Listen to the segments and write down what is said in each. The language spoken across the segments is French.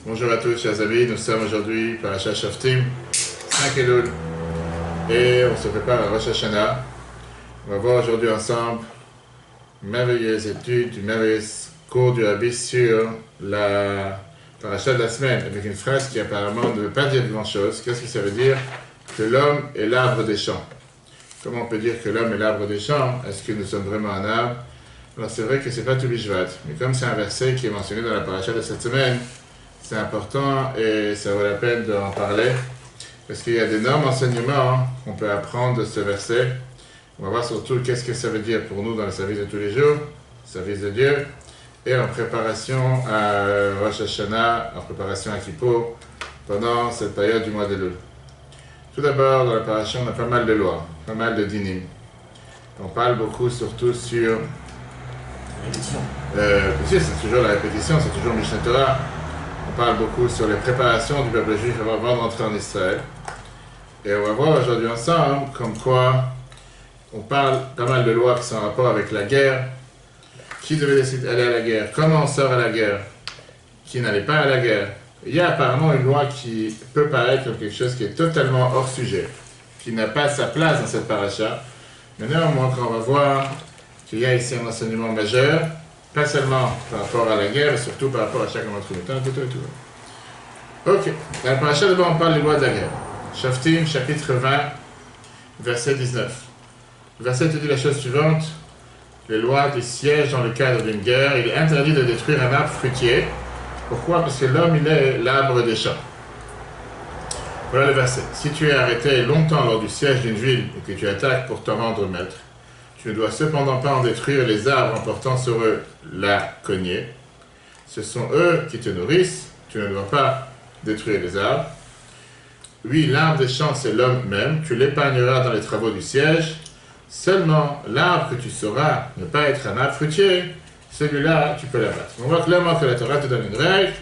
Bonjour à tous, chers amis. Nous sommes aujourd'hui Parashat Shoftim, 5 Elul, et on se prépare à Rosh Hashanah. On va voir aujourd'hui ensemble une merveilleuse étude, une merveilleuse cours du Rabbi sur la Parashat de la semaine, avec une phrase qui apparemment ne veut pas dire grand-chose. Qu'est-ce que ça veut dire? Que l'homme est l'arbre des champs. Comment on peut dire que l'homme est l'arbre des champs? Est-ce que nous sommes vraiment un arbre? Alors c'est vrai que c'est pas tout bishvat, mais comme c'est un verset qui est mentionné dans la Parashat de cette semaine, c'est important et ça vaut la peine d'en parler parce qu'il y a d'énormes enseignements qu'on peut apprendre de ce verset. On va voir surtout qu'est-ce que ça veut dire pour nous dans le service de tous les jours, le service de Dieu, et en préparation à Rosh Hashanah, en préparation à Kippour, pendant cette période du mois d'Elul. Tout d'abord, dans la parasha, on a pas mal de lois, pas mal de dinim. On parle beaucoup surtout sur... c'est toujours la répétition, c'est toujours Mishneh Torah. On parle beaucoup sur les préparations du peuple juif avant de rentrer en Israël. Et on va voir aujourd'hui ensemble comme quoi on parle pas mal de lois qui sont en rapport avec la guerre. Qui devait décider d'aller à la guerre? Comment on sort à la guerre? Qui n'allait pas à la guerre? Il y a apparemment une loi qui peut paraître comme quelque chose qui est totalement hors sujet, qui n'a pas sa place dans cette paracha. Mais néanmoins, quand on va voir qu'il y a ici un enseignement majeur, pas seulement par rapport à la guerre, mais surtout par rapport à chacun d'entre nous. Ok, dans la paracha d'abord on parle des lois de la guerre. Shoftim, chapitre 20, verset 19. Le verset te dit la chose suivante: les lois des sièges dans le cadre d'une guerre, il est interdit de détruire un arbre fruitier. Pourquoi? Parce que l'homme, il est l'arbre des champs. Voilà le verset. Si tu es arrêté longtemps lors du siège d'une ville et que tu attaques pour te rendre maître, tu ne dois cependant pas en détruire les arbres en portant sur eux la cognée. Ce sont eux qui te nourrissent, tu ne dois pas détruire les arbres. Oui, l'arbre des champs, c'est l'homme même, tu l'épargneras dans les travaux du siège. Seulement, l'arbre que tu sauras ne pas être un arbre fruitier, celui-là, tu peux l'abattre. On voit clairement que la Torah te donne une règle,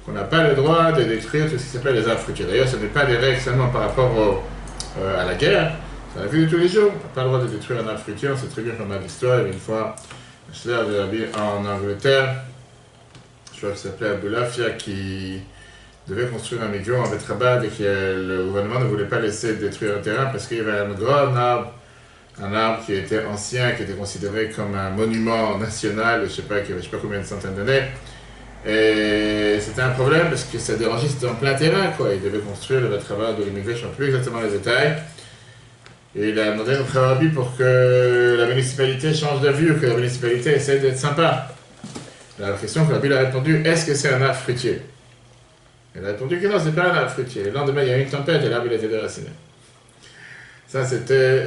qu'on n'a pas le droit de détruire tout ce qui s'appelle les arbres fruitiers. D'ailleurs, ce n'est pas des règles seulement par rapport à la guerre, c'est la vie de tous les jours. On n'a pas le droit de détruire un arbre fruitier, on sait très bien comme l'histoire. Il y avait une fois un chlère de Rabbi en Angleterre, je crois qu'il s'appelait Abou Lafia, qui devait construire un mignon en Betrabad et que le gouvernement ne voulait pas laisser détruire un terrain parce qu'il y avait un grand arbre. Un arbre qui était ancien, qui était considéré comme un monument national, je ne sais pas combien de centaines d'années. Et c'était un problème parce que ça dérangeait, c'était en plein terrain, quoi. Il devait construire le travail de l'immigration, je ne sais plus exactement les détails. Et il a demandé à notre rabbi pour que la municipalité change d'avis ou que la municipalité essaie d'être sympa. La question que Rabbi a répondu: est-ce que c'est un arbre fruitier? Il a répondu que non, c'est pas un arbre fruitier. Le lendemain, il y a eu une tempête et l'arbre il a été déraciné. Ça, c'était...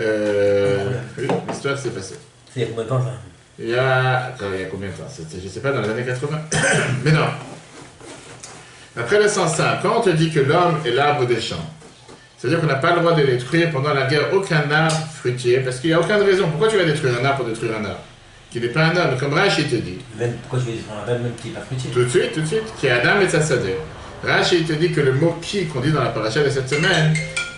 Oui, l'histoire s'est passée. C'est il y a combien de temps, ça? Il y a combien de temps? C'était, je ne sais pas, dans les années 80. Mais non. Après le 105, quand on te dit que l'homme est l'arbre des champs, c'est-à-dire qu'on n'a pas le droit de détruire pendant la guerre aucun arbre fruitier, parce qu'il n'y a aucune raison. Pourquoi tu vas détruire un arbre pour détruire un arbre? Qui n'est pas un arbre, comme Rashi te dit. Pourquoi tu vas détruire un arbre même qui n'est pas fruitier? Tout de suite, qui est Adam et Tzassadeh. Rashi te dit que le mot qui, qu'on dit dans la paracha de cette semaine,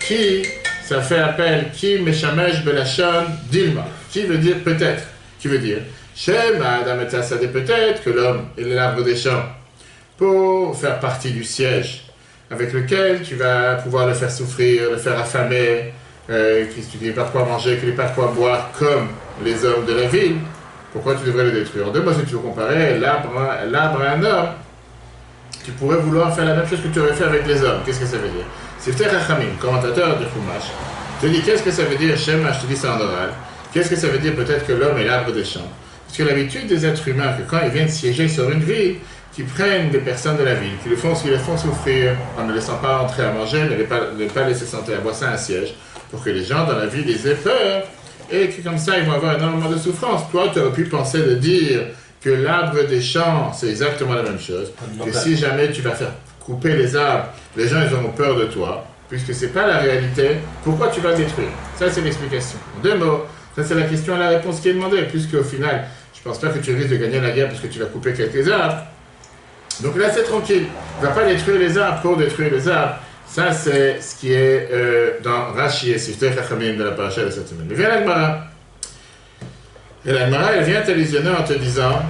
qui... ça fait appel qui meshamesh belashon dilma, qui veut dire peut-être, qui veut dire Shema Adam et Tzassadeh, peut-être que l'homme est l'arbre des champs pour faire partie du siège avec lequel tu vas pouvoir le faire souffrir, le faire affamer, qu'il n'ait pas de quoi manger, qu'il n'ait pas de quoi boire comme les hommes de la ville. Pourquoi tu devrais le détruire? En deux mots, si tu veux comparer l'arbre à un homme, tu pourrais vouloir faire la même chose que tu aurais fait avec les hommes. Qu'est-ce que ça veut dire? Sifteh Chachamim, commentateur de Chumash, te dit qu'est-ce que ça veut dire Shema, je te dis ça en oral. Qu'est-ce que ça veut dire peut-être que l'homme est l'arbre des champs? Parce que l'habitude des êtres humains, que quand ils viennent siéger sur une ville, qu'ils prennent des personnes de la ville, qu'ils les font souffrir en ne laissant pas entrer à manger, ne pas laisser sentir à boire ça un siège, pour que les gens dans la ville ils aient peur, et que comme ça ils vont avoir énormément de souffrance. Toi, tu aurais pu penser de dire que l'arbre des champs, c'est exactement la même chose, que si jamais tu vas faire couper les arbres, les gens ils auront peur de toi, puisque c'est pas la réalité, pourquoi tu vas le détruire? Ça c'est l'explication. En deux mots, ça c'est la question à la réponse qui est demandée, puisqu'au final, je pense pas que tu risques de gagner la guerre parce que tu vas couper quelques arbres. Donc là c'est tranquille, tu ne vas pas détruire les arbres pour détruire les arbres. Ça c'est ce qui est dans Rashi et Sifteh Chachamim de la paracha de cette semaine. Mais vient la Gemara. Et la Gemara elle vient t'allusionner en te disant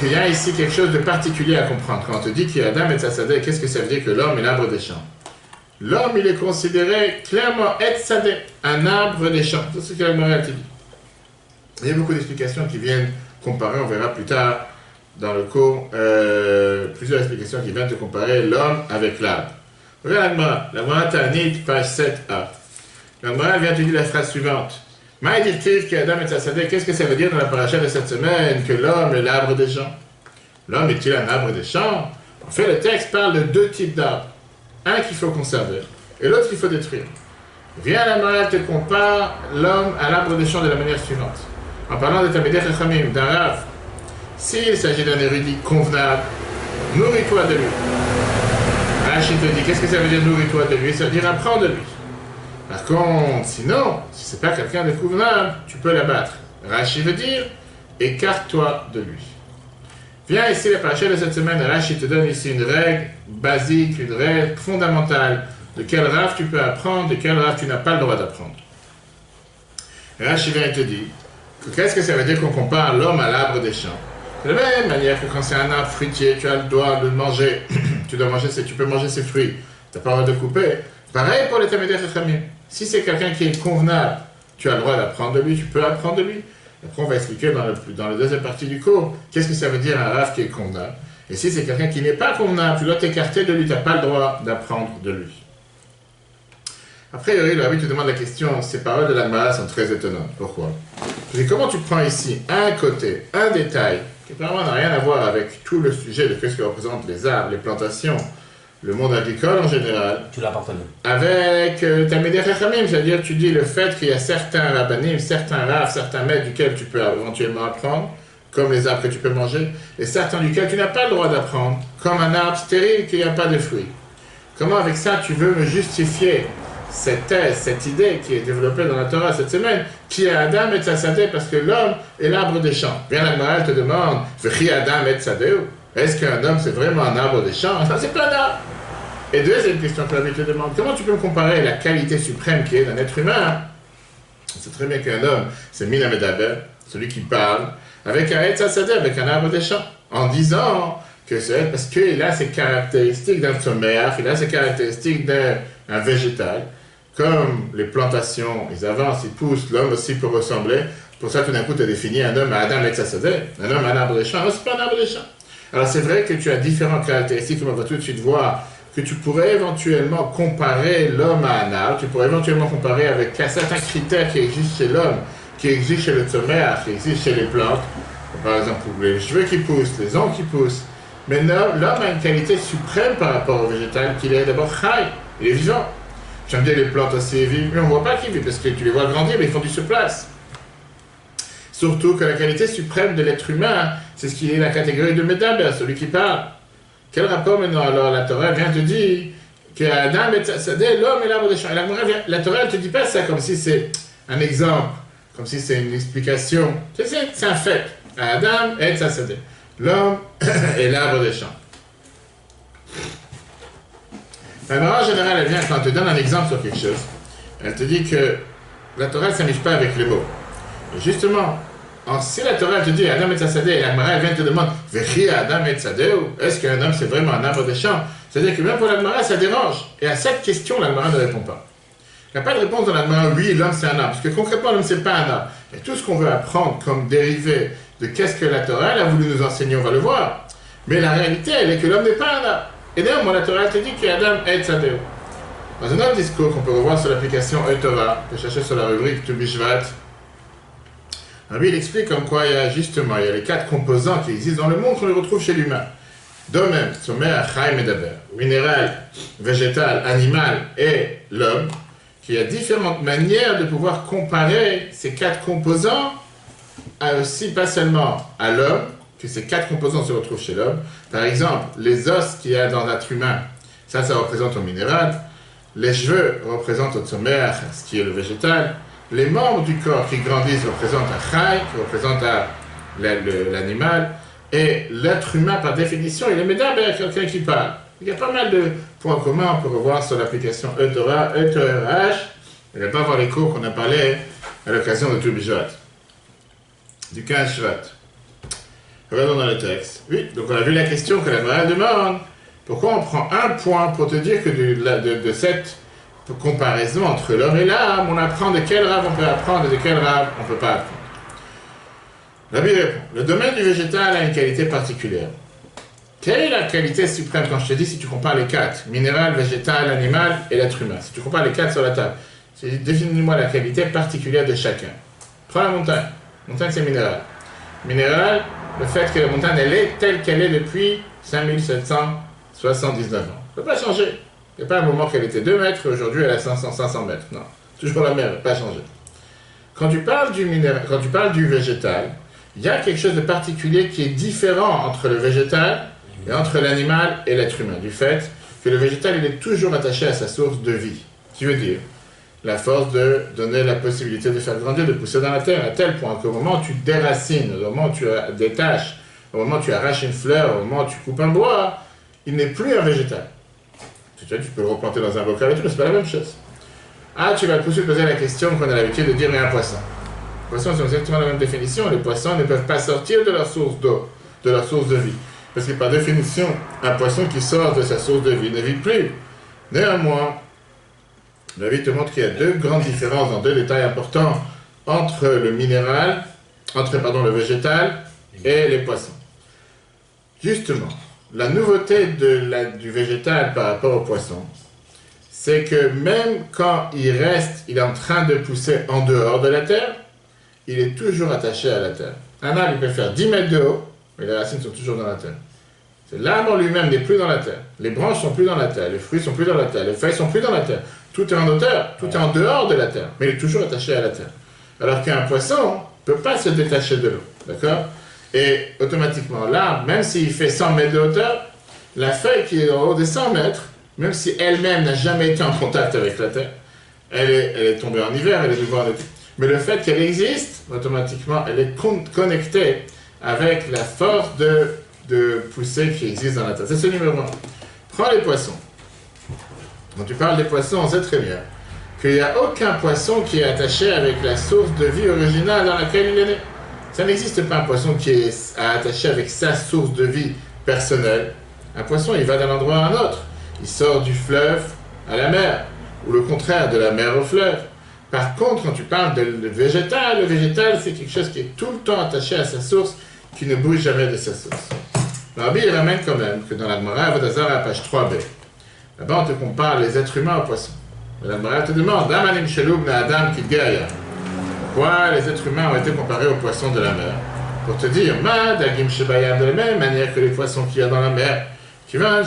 qu'il y a ici quelque chose de particulier à comprendre. Quand on te dit qu'il y a Adam et Tzadé, qu'est-ce que ça veut dire que l'homme est l'arbre des champs? L'homme, il est considéré clairement Tzadé, un arbre des champs. C'est ce que la morale te dit. Il y a beaucoup d'explications qui viennent comparer, on verra plus tard dans le cours, plusieurs explications qui viennent te comparer l'homme avec l'arbre. Regarde la morale Tanit, page 7a. La morale vient te dire la phrase suivante. Maïdirtiv qui Adam et Tzadé, qu'est-ce que ça veut dire dans la paracha de cette semaine que l'homme est l'arbre des champs? L'homme est-il un arbre des champs? En fait, le texte parle de deux types d'arbres. Un qu'il faut conserver et l'autre qu'il faut détruire. Viens, la morale te compare l'homme à l'arbre des champs de la manière suivante. En parlant de Talmidei Chachamim, d'un Rav, s'il s'agit d'un érudit convenable, nourris-toi de lui. Rachid te dit, qu'est-ce que ça veut dire nourris-toi de lui? Ça veut dire apprends de lui. Par contre, sinon, si c'est pas quelqu'un de convenable, tu peux l'abattre. Rachid veut dire, écarte-toi de lui. Viens ici, la paracha de cette semaine, Rachid te donne ici une règle basique, une règle fondamentale, de quel Rav tu peux apprendre, de quel Rav tu n'as pas le droit d'apprendre. Rachid vient et te dit, qu'est-ce que ça veut dire qu'on compare l'homme à l'arbre des champs? De la même manière que quand c'est un arbre fruitier, tu as le droit de le manger, tu peux manger ses fruits, tu n'as pas le droit de couper. Pareil pour les Talmidei Chachamim. Si c'est quelqu'un qui est convenable, tu as le droit d'apprendre de lui, tu peux apprendre de lui. Après, on va expliquer dans la deuxième partie du cours, qu'est-ce que ça veut dire un Rav qui est convenable. Et si c'est quelqu'un qui n'est pas convenable, tu dois t'écarter de lui, tu n'as pas le droit d'apprendre de lui. Après, le Rabbi te demande la question, ces paroles de l'Agmara sont très étonnantes. Pourquoi? Parce que comment tu prends ici un côté, un détail, qui apparemment n'a rien à voir avec tout le sujet de ce que représentent les arbres, les plantations, le monde agricole en général, Tu l'apportes avec Talmidei Chachamim, c'est-à-dire tu dis le fait qu'il y a certains rabbanim, certains raves, certains maîtres duquel tu peux éventuellement apprendre, comme les arbres que tu peux manger, et certains duquel tu n'as pas le droit d'apprendre, comme un arbre stérile qui n'a pas de fruits. Comment avec ça tu veux me justifier cette thèse, cette idée qui est développée dans la Torah cette semaine, qui est Adam et Tzadé, parce que l'homme est l'arbre des champs. Bien la morale te demande, V'chi Adam et Tzadé, est-ce qu'un homme c'est vraiment un arbre des champs? Ça c'est pas un arbre. Et deuxième question que la vie te demande, comment tu peux me comparer la qualité suprême qui est d'un être humain? C'est très bien qu'un homme, c'est Mina Medaber, celui qui parle, avec un Tzadé, avec un arbre des champs, en disant que c'est parce qu'il a ces caractéristiques d'un sommaire, il a ces caractéristiques d'un végétal, comme les plantations, ils avancent, ils poussent, l'homme aussi peut ressembler. Pour ça, tout d'un coup, tu as défini un homme à Adam et Tzadé, un homme à un arbre des champs. Non, c'est pas un arbre des champs. Alors, c'est vrai que tu as différentes caractéristiques, comme on va tout de suite voir, que tu pourrais éventuellement comparer l'homme à un arbre, tu pourrais éventuellement comparer avec certains critères qui existent chez l'homme, qui existent chez le sommaire, qui existent chez les plantes. Par exemple, les cheveux qui poussent, les ongles qui poussent. Mais l'homme a une qualité suprême par rapport au végétal, qu'il est d'abord chai, il est vivant. J'aime bien les plantes aussi vives, mais on ne voit pas qu'ils vivent, parce que tu les vois grandir, mais ils font du surplace. Surtout que la qualité suprême de l'être humain, c'est ce qui est la catégorie de Medaber, celui qui parle. Quel rapport maintenant? Alors la Torah vient te dire qu'Adam et Tzadé, l'homme est l'arbre des champs. La Torah ne te dit pas ça comme si c'est un exemple, comme si c'est une explication. C'est un fait. Adam et Tzadé. L'homme est l'arbre des champs. En général, elle vient quand elle te donne un exemple sur quelque chose. Elle te dit que la Torah ne s'amuse pas avec les mots. Et justement, si la Torah te dit Adam et Tzadé, et la Gemara vient te demander V'chi Adam et Tzadé, est-ce qu'un homme c'est vraiment un arbre des champs? C'est-à-dire que même pour la Gemara ça dérange. Et à cette question, la Gemara ne répond pas. Il n'y a pas de réponse dans la Gemara, oui, l'homme c'est un arbre. Parce que concrètement, l'homme c'est pas un arbre. Et tout ce qu'on veut apprendre comme dérivé de qu'est-ce que la Torah elle a voulu nous enseigner, on va le voir. Mais la réalité, elle est que l'homme n'est pas un arbre. Et d'ailleurs, la Torah te dit qu'Adam et Tzadé. Dans un autre discours qu'on peut revoir sur l'application E-Torah, que chercher sur la rubrique Tu Bishvat, Rabbi il explique comme quoi il y a les 4 composants qui existent dans le monde qu'on les retrouve chez l'humain. Domaine, sommaire, chai, medaber, minéral, végétal, animal et l'homme, qu'il y a différentes manières de pouvoir comparer ces 4 composants aussi pas seulement à l'homme, que ces 4 composants se retrouvent chez l'homme. Par exemple, les os qu'il y a dans l'être humain, ça représente au minéral. Les cheveux représentent au sommaire, ce qui est le végétal. Les membres du corps qui grandissent représentent un chai, qui représente l'animal. Et l'être humain, par définition, il est médaber, quelqu'un qui parle. Il y a pas mal de points communs, on peut revoir sur l'application E-Torah, E-Torah. Il va pas voir les cours qu'on a parlé à l'occasion de Tu Bishvat, du 15 Shvat. Regardons dans le texte. Oui, donc on a vu la question que la morale demande. Pourquoi on prend un point pour te dire que de cette comparaison entre l'homme et l'âme, on apprend de quel rave on peut apprendre et de quel rave on ne peut pas apprendre. Rabbi répond, le domaine du végétal a une qualité particulière. Quelle est la qualité suprême quand je te dis si tu compares les quatre, minéral, végétal, animal et l'être humain? Si tu compares les quatre sur la table, définis-moi la qualité particulière de chacun. Prends la montagne. La montagne, c'est minéral. Minéral, le fait que la montagne, elle est telle qu'elle est depuis 5779 ans. Elle ne peut pas changer. Il n'y a pas un moment qu'elle était 2 mètres, aujourd'hui elle est à 500 mètres. Non, toujours la même, elle n'a pas changé. Quand tu parles du minéral, quand tu parles du végétal, il y a quelque chose de particulier qui est différent entre le végétal et entre l'animal et l'être humain, du fait que le végétal, il est toujours attaché à sa source de vie. Qui veut dire la force de donner la possibilité de faire grandir, de pousser dans la terre, à tel point qu'au moment où tu déracines, au moment où tu détaches, au moment où tu arraches une fleur, au moment où tu coupes un bois, il n'est plus un végétal. Tu peux le replanter dans un bocal et tout, mais c'est pas la même chose. Ah, tu vas tout de suite poser la question qu'on a l'habitude de dire, mais un poisson. Les poissons ont exactement la même définition. Les poissons ne peuvent pas sortir de leur source d'eau, de leur source de vie. Parce que par définition, un poisson qui sort de sa source de vie ne vit plus. Néanmoins, la vie te montre qu'il y a 2 grandes différences dans 2 détails importants entre le minéral, le végétal et les poissons. Justement, la nouveauté du végétal par rapport au poisson, c'est que même quand il est en train de pousser en dehors de la terre, il est toujours attaché à la terre. Un arbre, il peut faire 10 mètres de haut, mais les racines sont toujours dans la terre. L'arbre lui-même n'est plus dans la terre. Les branches sont plus dans la terre, les fruits sont plus dans la terre, les feuilles sont plus dans la terre. Tout est en hauteur, tout est en dehors de la terre, mais il est toujours attaché à la terre. Alors qu'un poisson ne peut pas se détacher de l'eau, d'accord? Et automatiquement, l'arbre, même s'il fait 100 mètres de hauteur, la feuille qui est en haut des 100 mètres, même si elle-même n'a jamais été en contact avec la terre, elle est tombée en hiver, elle est nouveau en été. Mais le fait qu'elle existe, automatiquement, elle est connectée avec la force de poussée qui existe dans la terre. C'est ce numéro 1. Prends les poissons. Quand tu parles des poissons, on sait très bien qu'il n'y a aucun poisson qui est attaché avec la source de vie originale dans laquelle il est né. Ça n'existe pas un poisson qui est attaché avec sa source de vie personnelle. Un poisson, il va d'un endroit à un autre. Il sort du fleuve à la mer, ou le contraire, de la mer au fleuve. Par contre, quand tu parles de le végétal, c'est quelque chose qui est tout le temps attaché à sa source, qui ne bouge jamais de sa source. Rabbi, il ramène quand même que dans la Gemara, à Vodazara, à page 3b, là-bas, on te compare les êtres humains aux poissons. La Gemara te demande, Amanim Sheloub na Adam Kidgaya. Pourquoi les êtres humains ont été comparés aux poissons de la mer? Pour te dire, Ma Dagim Shebayam, de la même manière que les poissons qu'il y a dans la mer, qui vont,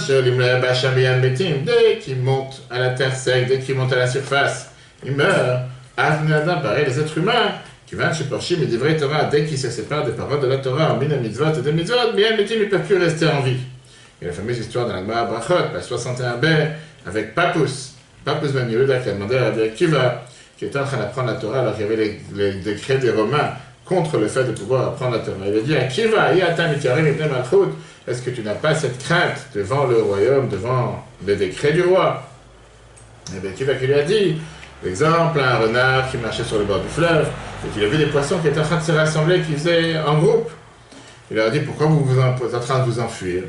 dès qu'ils montent à la terre sec, dès qu'ils montent à la surface, ils meurent. Adam, pareil, les êtres humains, qui vont chez Porchim et des vrais Torah, dès qu'ils se séparent des paroles de la Torah, en mina mitzvot et des mitzvot, bien ils ne peuvent plus rester en vie. Il y a la fameuse histoire dans la Gemara Brachot, page 61b, avec Papus Ben Yehuda qui a demandé à Rabbi Akiva, qui était en train d'apprendre la Torah alors qu'il y avait les décrets des Romains contre le fait de pouvoir apprendre la Torah. Il a dit, Akiva, est-ce que tu n'as pas cette crainte devant le royaume, devant les décrets du roi? Et bien Akiva qui lui a dit, l'exemple, un renard qui marchait sur le bord du fleuve, et qu'il a vu des poissons qui étaient en train de se rassembler, qui faisaient en groupe. Il leur a dit, pourquoi vous êtes en train de vous enfuir?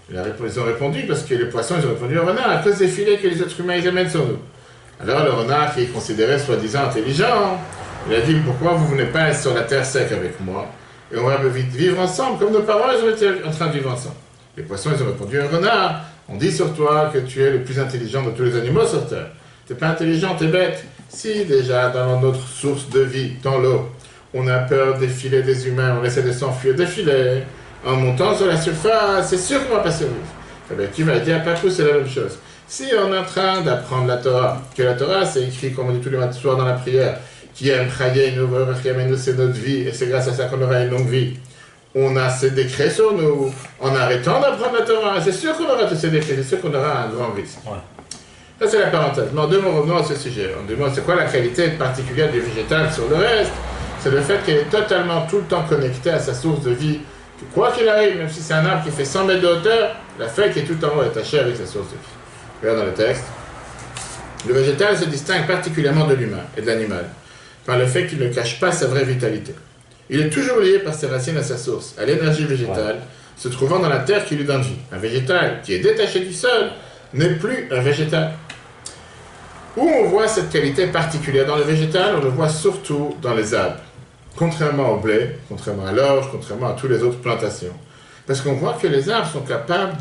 Ils ont répondu, parce que les poissons, ils ont répondu au renard, à cause des filets que les êtres humains ils amènent sur nous. Alors le renard, qui est considéré soi-disant intelligent, il a dit, pourquoi vous ne venez pas sur la terre sec avec moi? Et on va vivre ensemble, comme nos parents, ils ont été en train de vivre ensemble. Les poissons, ils ont répondu au renard, on dit sur toi que tu es le plus intelligent de tous les animaux sur terre. T'es pas intelligent, t'es bête. Si déjà, dans notre source de vie, dans l'eau, on a peur des filets des humains, on essaie de s'enfuir des filets, en montant sur la surface, c'est sûr qu'on va pas survivre. Eh bien, qui m'a dit à Papou, c'est la même chose. Si on est en train d'apprendre la Torah, que la Torah, c'est écrit, comme on dit tous les matins soirs dans la prière, qui aime chayer nous, c'est notre vie, et c'est grâce à ça qu'on aura une longue vie. On a ces décrets sur nous, en arrêtant d'apprendre la Torah, c'est sûr qu'on aura tous ces décrets, c'est sûr qu'on aura un grand risque. Ouais. Ça, c'est la parenthèse. Mais en 2 mots, revenons à ce sujet. En 2 mots, c'est quoi la qualité particulière du végétal sur le reste? C'est le fait qu'elle est totalement tout le temps connectée à sa source de vie. Que quoi qu'il arrive, même si c'est un arbre qui fait 100 mètres de hauteur, la feuille qui est tout en haut est attachée avec sa source de vie. Regarde dans le texte. Le végétal se distingue particulièrement de l'humain et de l'animal par le fait qu'il ne cache pas sa vraie vitalité. il est toujours lié par ses racines à sa source, à l'énergie végétale, se trouvant dans la terre qui lui donne vie. Un végétal qui est détaché du sol n'est plus un végétal. Où on voit cette qualité particulière dans le végétal, on le voit surtout dans les arbres. Contrairement au blé, contrairement à l'orge, contrairement à toutes les autres plantations. Parce qu'on voit que les arbres sont capables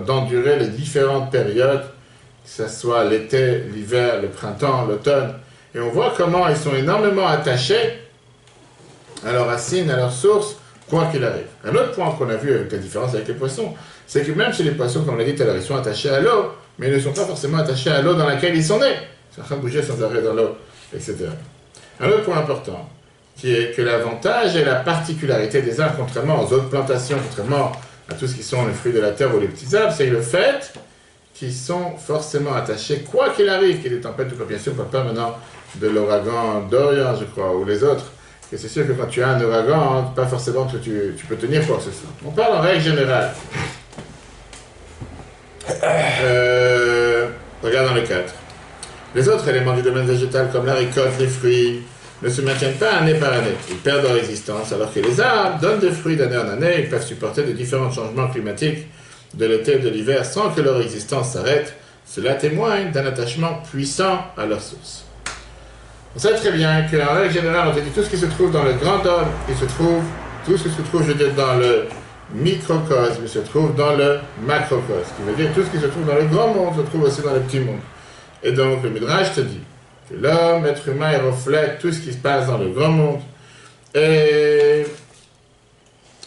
d'endurer les différentes périodes, que ce soit l'été, l'hiver, le printemps, l'automne. Et on voit comment ils sont énormément attachés à leurs racines, à leur source, quoi qu'il arrive. Un autre point qu'on a vu avec la différence avec les poissons, c'est que même chez les poissons, comme on l'a dit tout à l'heure, ils sont attachés à l'eau, mais ils ne sont pas forcément attachés à l'eau dans laquelle ils sont nés. Ils sont en train de bouger sans arrêt dans l'eau, etc. Un autre point important, qui est que l'avantage et la particularité des arbres, contrairement aux autres plantations, contrairement à tout ce qui sont les fruits de la terre ou les petits arbres, c'est le fait qu'ils sont forcément attachés, quoi qu'il arrive, qu'il y ait des tempêtes ou quoi, bien sûr, on ne parle pas maintenant de l'ouragan Dorian, je crois, ou les autres. Et c'est sûr que quand tu as un ouragan, pas forcément que tu peux tenir quoi que ce soit. On parle en règle générale. Regarde dans le cadre. Les autres éléments du domaine végétal, comme la récolte, les fruits, ne se maintiennent pas année par année. Ils perdent leur existence, alors que les arbres donnent des fruits d'année en année. Ils peuvent supporter de différents changements climatiques de l'été et de l'hiver sans que leur existence s'arrête. Cela témoigne d'un attachement puissant à leur source. On sait très bien qu'en règle générale, on te dit tout ce qui se trouve dans le grand homme, tout ce qui se trouve, je veux dire, dans le microcosme, se trouve dans le macrocosme. Ce qui veut dire tout ce qui se trouve dans le grand monde se trouve aussi dans le petit monde. Et donc, le Midrash te dit que l'homme, l'être humain, il reflète tout ce qui se passe dans le grand monde. Et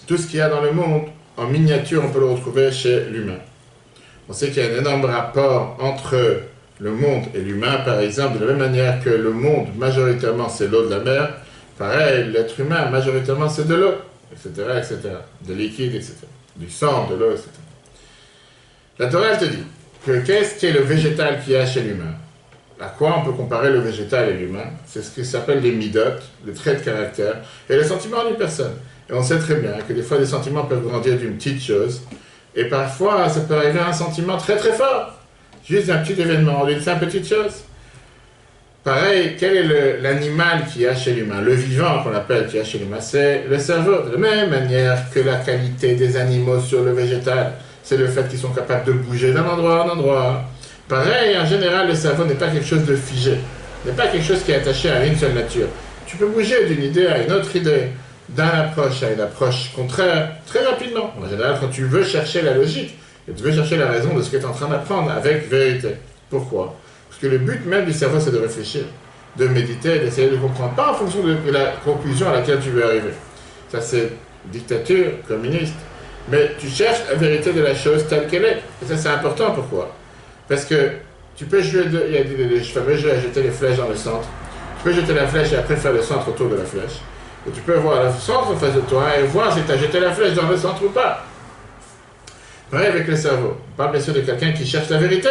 tout ce qu'il y a dans le monde, en miniature, on peut le retrouver chez l'humain. On sait qu'il y a un énorme rapport entre le monde et l'humain, par exemple, de la même manière que le monde, majoritairement, c'est l'eau de la mer, pareil, l'être humain, majoritairement, c'est de l'eau, etc., etc., de liquide, etc., du sang, de l'eau, etc. La Torah, elle te dit que qu'est-ce qui est le végétal qu'il y a chez l'humain? À quoi on peut comparer le végétal et l'humain? C'est ce qui s'appelle les midotes, les traits de caractère, et les sentiments d'une personne. Et on sait très bien que des fois, les sentiments peuvent grandir d'une petite chose, et parfois, ça peut arriver à un sentiment très très fort. Juste un petit événement, d'une simple petite chose. Pareil, quel est l'animal qu'il y a chez l'humain? Le vivant qu'on appelle qu'il y a chez l'humain, c'est le cerveau. De la même manière que la qualité des animaux sur le végétal, c'est le fait qu'ils sont capables de bouger d'un endroit à un endroit. Pareil, en général, le cerveau n'est pas quelque chose de figé. N'est pas quelque chose qui est attaché à une seule nature. Tu peux bouger d'une idée à une autre idée, d'une approche à une approche contraire, très rapidement. En général, quand tu veux chercher la logique, et tu veux chercher la raison de ce que tu es en train d'apprendre avec vérité. Pourquoi? Parce que le but même du cerveau, c'est de réfléchir, de méditer, d'essayer de comprendre, pas en fonction de la conclusion à laquelle tu veux arriver. Ça, c'est dictature communiste. Mais tu cherches la vérité de la chose telle qu'elle est. Et ça, c'est important. Pourquoi? Parce que tu peux jouer, il y a des fameux jeux à jeter les flèches dans le centre. Tu peux jeter la flèche et après faire le centre autour de la flèche. Et tu peux voir le centre en face de toi et voir si tu as jeté la flèche dans le centre ou pas. Pareil avec le cerveau. On parle bien sûr de quelqu'un qui cherche la vérité.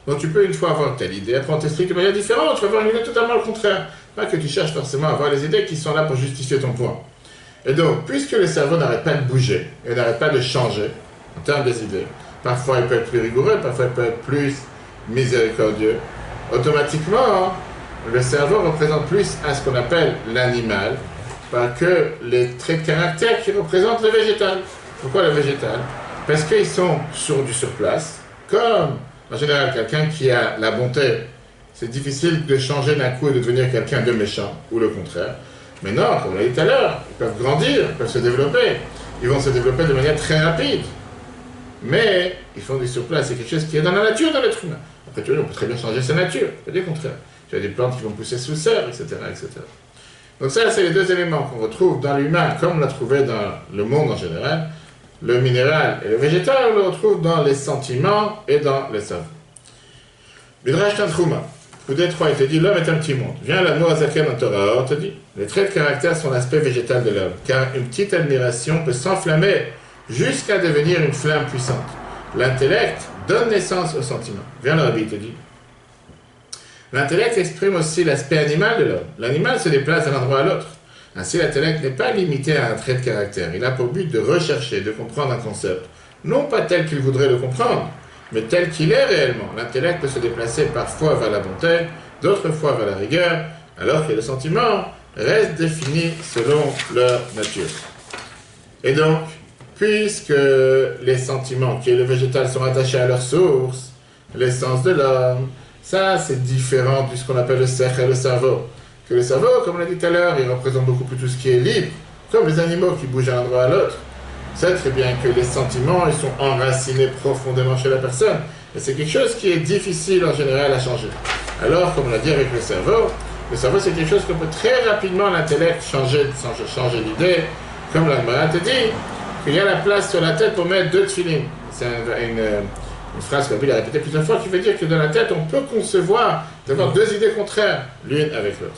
Donc tu peux une fois avoir telle idée, après on t'explique de manière différente, tu vas avoir une idée totalement le contraire. Pas que tu cherches forcément à avoir les idées qui sont là pour justifier ton point. Et donc, puisque le cerveau n'arrête pas de bouger, et n'arrête pas de changer, en termes des idées, parfois il peut être plus rigoureux, parfois il peut être plus miséricordieux, automatiquement, le cerveau représente plus à ce qu'on appelle l'animal, que les traits de caractère qui représentent le végétal. Pourquoi le végétal? Parce qu'ils sont sur du surplace, comme en général quelqu'un qui a la bonté. C'est difficile de changer d'un coup et de devenir quelqu'un de méchant, ou le contraire. Mais non, comme on l'a dit tout à l'heure, ils peuvent grandir, ils peuvent se développer. Ils vont se développer de manière très rapide. Mais ils font du surplace, c'est quelque chose qui est dans la nature de l'être humain. Après, tu vois, on peut très bien changer sa nature, pas du contraire. Tu as des plantes qui vont pousser sous serre, etc., etc. Donc ça, c'est les deux éléments qu'on retrouve dans l'humain, comme on l'a trouvé dans le monde en général. Le minéral et le végétal, on le retrouve dans les sentiments et dans les cerveaux. Midrash Tantruma. Coudé 3, il te dit, l'homme est un petit monde. Viens la Noazaken en Torah, on te dit. Les traits de caractère sont l'aspect végétal de l'homme, car une petite admiration peut s'enflammer jusqu'à devenir une flamme puissante. L'intellect donne naissance au sentiment. Viens le Rabbi, il te dit. L'intellect exprime aussi l'aspect animal de l'homme. L'animal se déplace d'un endroit à l'autre. Ainsi, l'intellect n'est pas limité à un trait de caractère. Il a pour but de rechercher, de comprendre un concept. Non pas tel qu'il voudrait le comprendre, mais tel qu'il est réellement. L'intellect peut se déplacer parfois vers la bonté, d'autres fois vers la rigueur, alors que le sentiment restent définis selon leur nature. Et donc, puisque les sentiments qui est le végétal sont attachés à leur source, l'essence de l'homme, ça c'est différent de ce qu'on appelle le cerf et le cerveau. Que le cerveau, comme on l'a dit tout à l'heure, il représente beaucoup plus tout ce qui est libre, comme les animaux qui bougent d'un endroit à l'autre. C'est très bien que les sentiments, ils sont enracinés profondément chez la personne. Et c'est quelque chose qui est difficile en général à changer. Alors, comme on l'a dit avec le cerveau c'est quelque chose qu'on peut très rapidement, l'intellect, changer l'idée. Comme la Gemara te dit, qu'il y a la place sur la tête pour mettre 2 tefilines. C'est une phrase que la Bible a répétée plusieurs fois qui veut dire que dans la tête, on peut concevoir d'avoir 2 idées contraires, l'une avec l'autre.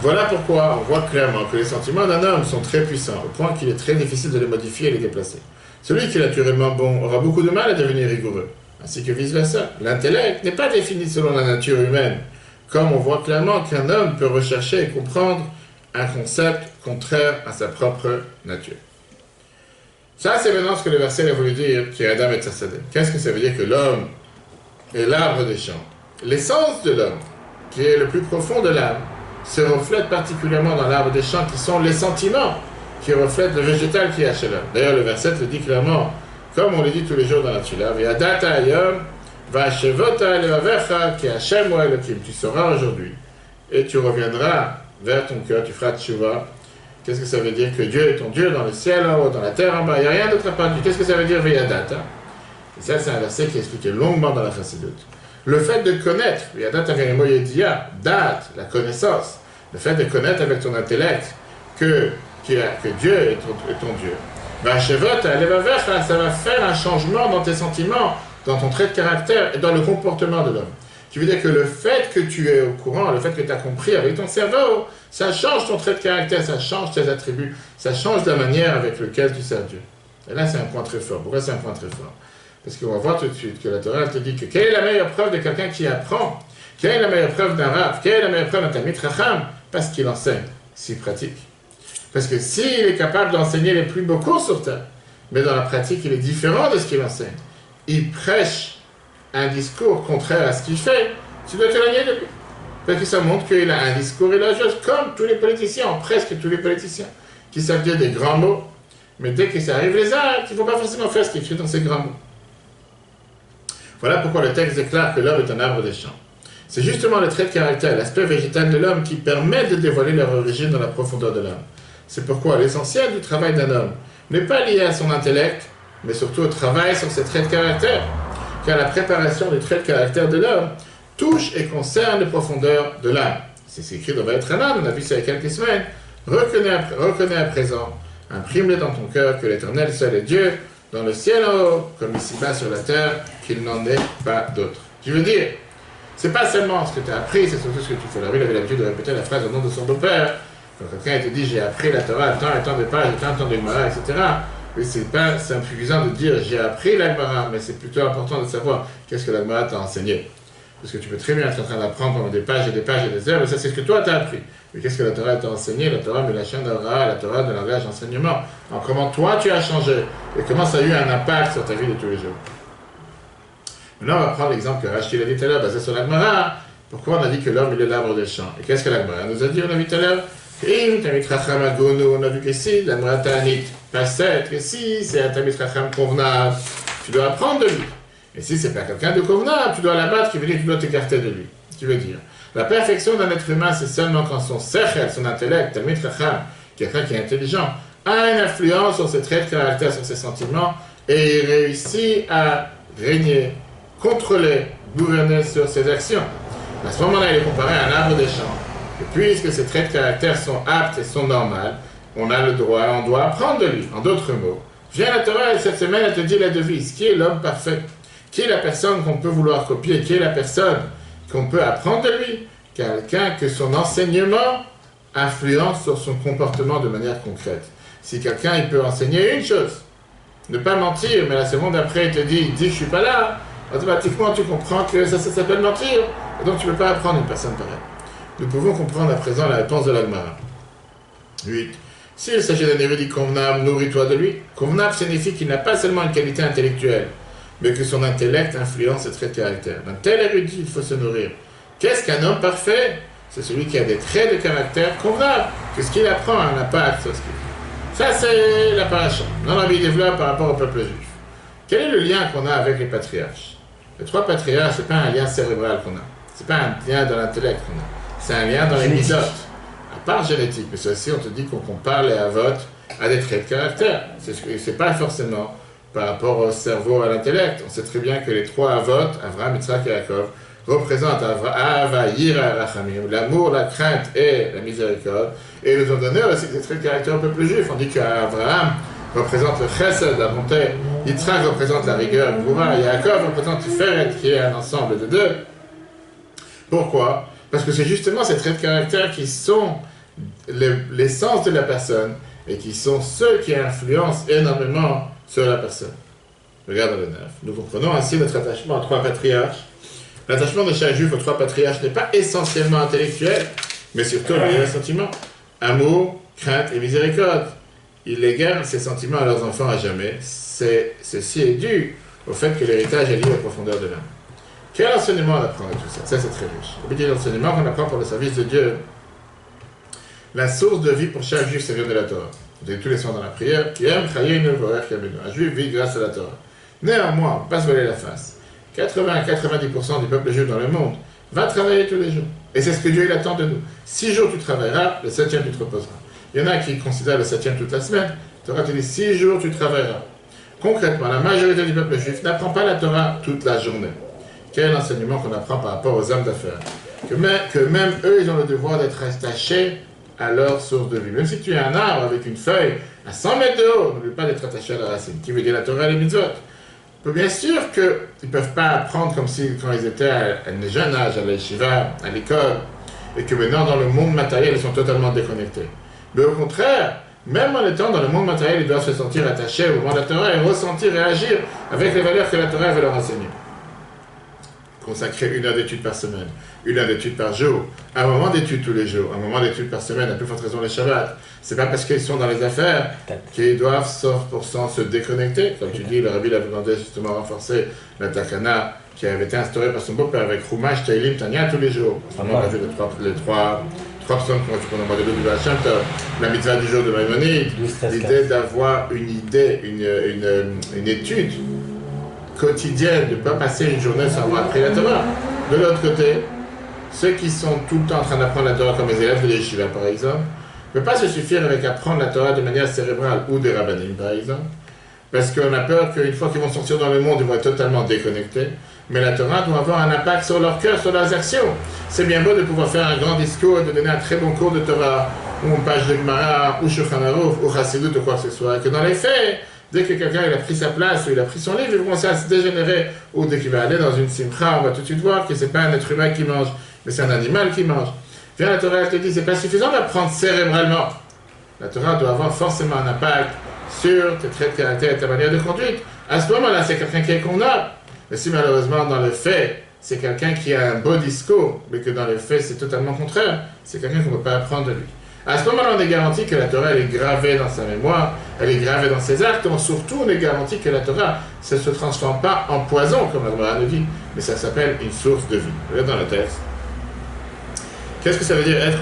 Voilà pourquoi on voit clairement que les sentiments d'un homme sont très puissants, au point qu'il est très difficile de les modifier et les déplacer. Celui qui est naturellement bon aura beaucoup de mal à devenir rigoureux, ainsi que vice-versa. L'intellect n'est pas défini selon la nature humaine, comme on voit clairement qu'un homme peut rechercher et comprendre un concept contraire à sa propre nature. Ça, c'est maintenant ce que le verset a voulu dire, qui est Adam et Tzasadem. Qu'est-ce que ça veut dire que l'homme est l'arbre des champs? L'essence de l'homme, qui est le plus profond de l'âme, se reflète particulièrement dans l'arbre des champs, qui sont les sentiments qui reflètent le végétal qui est chez l'homme. D'ailleurs, le verset le dit clairement, comme on le dit tous les jours dans la Tfila, V'yadata hayom, v'ashevota elevavecha, ki Hashem ou Elohim. Tu sauras aujourd'hui, et tu reviendras vers ton cœur, tu feras tchouva. Qu'est-ce que ça veut dire? Que Dieu est ton Dieu dans le ciel en haut, dans la terre en bas. Il n'y a rien d'autre à part Dieu. Qu'est-ce que ça veut dire V'yadata? Et ça, c'est un verset qui est expliqué longuement dans la Chassidut. Le fait de connaître, V'yadata vient le mot yedia, date, la connaissance. Le fait de connaître avec ton intellect que Dieu est ton Dieu. Ça va faire un changement dans tes sentiments, dans ton trait de caractère et dans le comportement de l'homme. Tu veux dire que le fait que tu es au courant, le fait que tu as compris avec ton cerveau, ça change ton trait de caractère, ça change tes attributs, ça change la manière avec laquelle tu sers Dieu. Et là, c'est un point très fort. Pourquoi c'est un point très fort? Parce qu'on va voir tout de suite que la Torah te dit que quelle est la meilleure preuve de quelqu'un qui apprend? Quelle est la meilleure preuve d'un Rav? Quelle est la meilleure preuve d'un Talmid Chacham? Parce qu'il enseigne, s'il pratique. Parce que s'il est capable d'enseigner les plus beaux cours sur terre, mais dans la pratique, il est différent de ce qu'il enseigne. Il prêche un discours contraire à ce qu'il fait, tu dois t'éloigner de lui. Parce que ça montre qu'il a un discours élogieux, comme tous les politiciens, presque tous les politiciens, qui savent dire des grands mots, mais dès que ça arrive les actes, il ne faut pas forcément faire ce qui est écrit dans ces grands mots. Voilà pourquoi le texte déclare que l'homme est un arbre des champs. C'est justement le trait de caractère, l'aspect végétal de l'homme qui permet de dévoiler leur origine dans la profondeur de l'homme. C'est pourquoi l'essentiel du travail d'un homme n'est pas lié à son intellect, mais surtout au travail sur ses traits de caractère. Car la préparation des traits de caractère de l'homme touche et concerne les profondeurs de l'âme. C'est ce qui est écrit dans Vaïtranan, on a vu ça il y a quelques semaines. Reconnais à présent, imprime-le dans ton cœur que l'Éternel seul est Dieu, dans le ciel en haut, comme ici-bas sur la terre, qu'il n'en est pas d'autre. Je veux dire, c'est pas seulement ce que tu as appris, c'est surtout ce que tu fais. La Bible avait l'habitude de répéter la phrase au nom de son beau-père. Quand quelqu'un te dit j'ai appris la Torah, tant et tant de pages, tant de Gemara, etc. Et c'est pas suffisant de dire j'ai appris la Gemara, mais c'est plutôt important de savoir qu'est-ce que la Gemara t'a enseigné. Parce que tu peux très bien être en train d'apprendre pendant des pages et des pages et des heures, mais ça c'est ce que toi t'as appris. Mais qu'est-ce que la Torah t'a enseigné? La Torah, mais la chaîne d'Ara, la Torah de langage enseignement. Alors comment toi tu as changé et comment ça a eu un impact sur ta vie de tous les jours. Maintenant on va prendre l'exemple que Rachid a dit tout à l'heure, basé sur la Gemara. Pourquoi on a dit que l'homme il est l'arbre des champs? Et qu'est-ce que la Gemara nous a dit? On a vu tout à l'heure. On a vu que si, la Gemara Ta'anit, pas 7, que si c'est un Talmid Chacham convenable, tu dois apprendre de lui. Et si c'est pas quelqu'un de convenable, tu dois l'abattre, qui veut dire que tu dois t'écarter de lui. Tu veux dire, la perfection d'un être humain, c'est seulement quand son sechel, son intellect, Talmid Chacham, quelqu'un qui est intelligent, a une influence sur ses traits de caractère, sur ses sentiments, et il réussit à régner, contrôler, gouverner sur ses actions. À ce moment-là, il est comparé à un arbre des champs. Et puisque ces traits de caractère sont aptes et sont normaux, on a le droit, on doit apprendre de lui. En d'autres mots, viens la Torah et cette semaine, elle te dit la devise. Qui est l'homme parfait? Qui est la personne qu'on peut vouloir copier? Qui est la personne qu'on peut apprendre de lui? Quelqu'un que son enseignement influence sur son comportement de manière concrète. Si quelqu'un, il peut enseigner une chose, ne pas mentir, mais la seconde après, il te dit, je suis pas là, automatiquement, tu comprends que ça s'appelle mentir. Et donc, tu ne peux pas apprendre une personne pareille. Nous pouvons comprendre à présent la réponse de la Gemara. 8. S'il s'agit d'un érudit convenable, nourris-toi de lui. Convenable signifie qu'il n'a pas seulement une qualité intellectuelle, mais que son intellect influence ses traits de caractère. D'un tel érudit, il faut se nourrir. Qu'est-ce qu'un homme parfait? c'est celui qui a des traits de caractère convenables, que ce qu'il apprend a un impact sur ce qu'il fait. Ça, c'est la paracha. On a envie de développer par rapport au peuple juif. Quel est le lien qu'on a avec les patriarches? Les trois patriarches, ce n'est pas un lien cérébral qu'on a. Ce n'est pas un lien dans l'intellect qu'on a. C'est un lien dans les misotes. À part génétique, mais ceci, on te dit qu'on compare les avots à des traits de caractère. C'est pas forcément par rapport au cerveau, à l'intellect. On sait très bien que les trois avots, Avraham, Yitzhak et Yaakov, représentent Ahava, Yira, Rachamim, l'amour, la crainte et la miséricorde. Et ils nous ont donné aussi des traits de caractère au peuple juif. On dit qu'Avraham représente le chesed, la bonté, Yitzhak représente la rigueur, Gvura, et Yaakov représente Tiferet, qui est un ensemble de deux. Pourquoi? Parce que c'est justement ces traits de caractère qui sont l'essence de la personne et qui sont ceux qui influencent énormément sur la personne. Regarde dans le 9. Nous comprenons ainsi notre attachement aux trois patriarches. L'attachement de chaque juif aux trois patriarches n'est pas essentiellement intellectuel, mais surtout lié aux sentiments. Amour, crainte et miséricorde. Ils léguent ces sentiments à leurs enfants à jamais. Ceci est dû au fait que l'héritage est lié aux profondeurs de l'âme. Quel enseignement on apprend avec tout ça? Ça, c'est très riche. Le but de l'enseignement qu'on apprend pour le service de Dieu. La source de vie pour chaque juif, ça vient de la Torah. Vous avez tous les soirs dans la prière. Un juif vit grâce à la Torah. Néanmoins, on ne peut pas se voiler la face. 80-90% du peuple juif dans le monde va travailler tous les jours. Et c'est ce que Dieu il attend de nous. 6 jours tu travailleras, le 7e tu te reposeras. Il y en a qui considèrent le 7e toute la semaine. La Torah te dit 6 jours tu travailleras. Concrètement, la majorité du peuple juif n'apprend pas la Torah toute la journée. Quel enseignement qu'on apprend par rapport aux hommes d'affaires? Que même eux, ils ont le devoir d'être attachés à leur source de vie. Même si tu es un arbre avec une feuille à 100 mètres de haut, n'oublie pas d'être attaché à la racine. Qui veut dire la Torah et les mitzvot? Bien sûr qu'ils ne peuvent pas apprendre comme si, quand ils étaient à un jeune âge, à la yeshiva, à l'école, et que maintenant, dans le monde matériel, ils sont totalement déconnectés. Mais au contraire, même en étant dans le monde matériel, ils doivent se sentir attachés au moment de la Torah et ressentir et agir avec les valeurs que la Torah veut leur enseigner. Consacrer 1 heure d'études par semaine, 1 heure d'études par jour, un moment d'études tous les jours, un moment d'études par semaine, à plus forte raison les Shabbats. C'est pas parce qu'ils sont dans les affaires qu'ils doivent 100% se déconnecter. Comme tu dis, le Rabbi avait demandé justement à renforcer la Takana qui avait été instaurée par son beau-père avec Chumash, Teilim, Tanya tous les jours. On a vu les trois personnes qu'on a demandé de Hashem, la mitzvah du jour de Maïmonide, l'idée d'avoir une idée, une étude quotidienne, de ne pas passer une journée sans avoir appris la Torah. De l'autre côté, ceux qui sont tout le temps en train d'apprendre la Torah comme les élèves de l'Yeshiva, par exemple, ne peut pas se suffire avec apprendre la Torah de manière cérébrale ou des rabbanim, par exemple, parce qu'on a peur qu'une fois qu'ils vont sortir dans le monde, ils vont être totalement déconnectés. Mais la Torah doit avoir un impact sur leur cœur, sur leurs actions. C'est bien beau de pouvoir faire un grand discours, de donner un très bon cours de Torah, ou une page de Gemara, ou Shulchan Aruch, ou Chassidut, ou quoi que ce soit, et que dans les faits, dès que quelqu'un il a pris sa place ou il a pris son livre, il va commencer à se dégénérer. Ou dès qu'il va aller dans une simcha, on va tout de suite voir que ce n'est pas un être humain qui mange, mais c'est un animal qui mange. Viens, la Torah elle te dit, c'est pas suffisant d'apprendre cérébralement. La Torah doit avoir forcément un impact sur tes traits de caractère et ta manière de conduite. À ce moment-là, c'est quelqu'un qui est convenable. Mais si malheureusement, dans le fait, c'est quelqu'un qui a un beau discours, mais que dans le fait, c'est totalement contraire, c'est quelqu'un qu'on ne peut pas apprendre de lui. À ce moment-là, on est garanti que la Torah elle est gravée dans sa mémoire, elle est gravée dans ses actes, et surtout on est garanti que la Torah ça ne se transforme pas en poison, comme la Gemara nous dit, mais ça s'appelle une source de vie. Regardez dans le texte. Qu'est-ce que ça veut dire être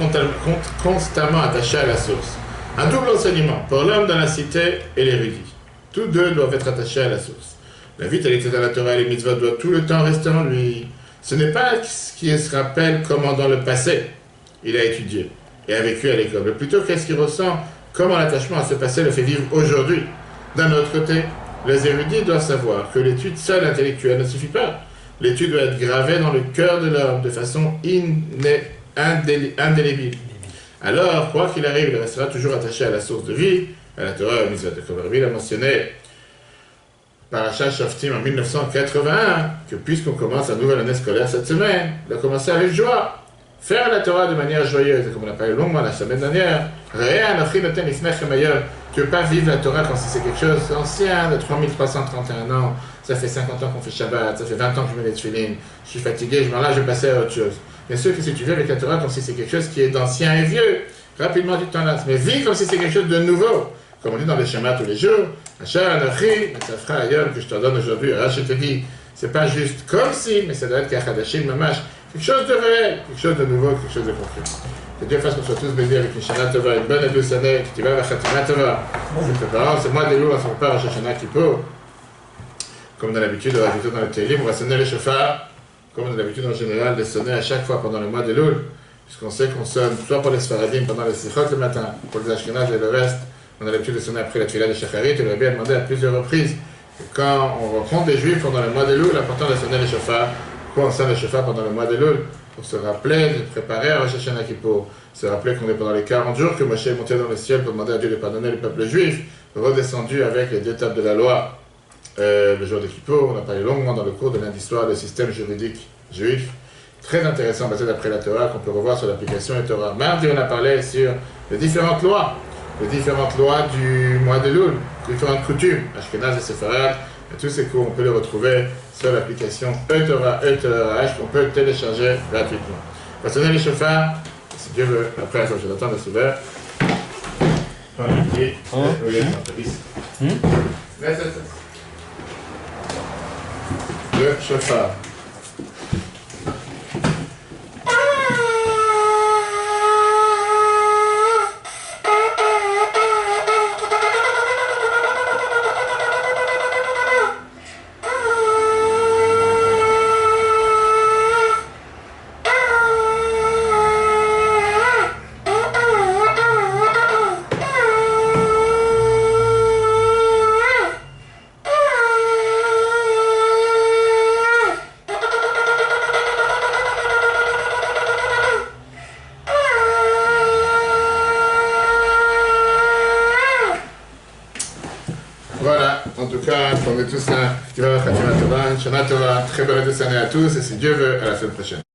constamment attaché à la source? Un double enseignement, pour l'homme dans la cité et l'érudit. Tous deux doivent être attachés à la source. La vitalité dans la Torah et les mitzvot doivent tout le temps rester en lui. Ce n'est pas ce qui se rappelle comment dans le passé il a étudié et a vécu à l'école, mais plutôt qu'est-ce qu'il ressent, comment l'attachement à ce passé le fait vivre aujourd'hui. D'un autre côté, les érudits doivent savoir que l'étude seule intellectuelle ne suffit pas. L'étude doit être gravée dans le cœur de l'homme de façon indélébile. Alors, quoi qu'il arrive, il restera toujours attaché à la source de vie, à la Torah et au mitzvot. Comme Rabbi l'a mentionné, Parashat Shoftim en 1981, que puisqu'on commence la nouvelle année scolaire cette semaine, on a commencé avec joie. Faire la Torah de manière joyeuse, comme on a parlé longuement la semaine dernière. Tu ne veux pas vivre la Torah comme si c'est quelque chose d'ancien, de 3331 ans. Ça fait 50 ans qu'on fait Shabbat, ça fait 20 ans que je mets les tefilines, je suis fatigué, je m'en là, je vais passer à autre chose. Bien sûr que si tu vis avec la Torah comme si c'est quelque chose qui est d'ancien et vieux, rapidement tu t'en lasses. Mais vis comme si c'est quelque chose de nouveau. Comme on dit dans les schémas tous les jours, Achar Anachi, ça fera ailleurs que je te donne aujourd'hui. Je te dis, c'est pas juste comme si, mais ça doit être Kachadashim Mamash, quelque chose de réel, quelque chose de nouveau, quelque chose de concret. Que Dieu fasse qu'on soit tous bénis avec une Shana Tova, une bonne et douce année, qui va vers Khatima Tova. C'est moi des loups, on se prépare à Shana Kippour. Comme on a l'habitude de rajouter dans le Télim, on va sonner les chauffards, comme on a l'habitude en général de sonner à chaque fois pendant le mois de Loul, puisqu'on sait qu'on sonne soit pour les Sfaradim pendant les Sichot le matin, pour les Ashkenaz et le reste, on a l'habitude de sonner après la Tfila de Shacharit, et on a bien demandé à plusieurs reprises que quand on rencontre des Juifs pendant le mois de Loul, l'important de sonner les chauffards. Pourquoi on sonne les chauffards pendant le mois de Loul? Pour se rappeler de préparer à Rosh Hashanah Kippour, se rappeler qu'on est pendant les 40 jours que Moshe est monté dans le ciel pour demander à Dieu de pardonner le peuple juif, redescendu avec les 2 tables de la loi le jour de Kippour. On a parlé longuement dans le cours de lundi soir du système juridique juif, très intéressant basé d'après la Torah qu'on peut revoir sur l'application et Torah. Mardi, on a parlé sur les différentes lois du mois de Loul, différentes coutumes, Ashkenaz et Sepharad, et tous ces cours, on peut les retrouver sur l'application E-Torah, qu'on peut télécharger gratuitement. On va sonner les chauffards, si Dieu veut, après la je l'attends de s'ouvrir. Le chauffard. Voilà, en tout cas, on est tous là. Shana Tova, très bonne année à tous, et si Dieu veut, à la semaine prochaine.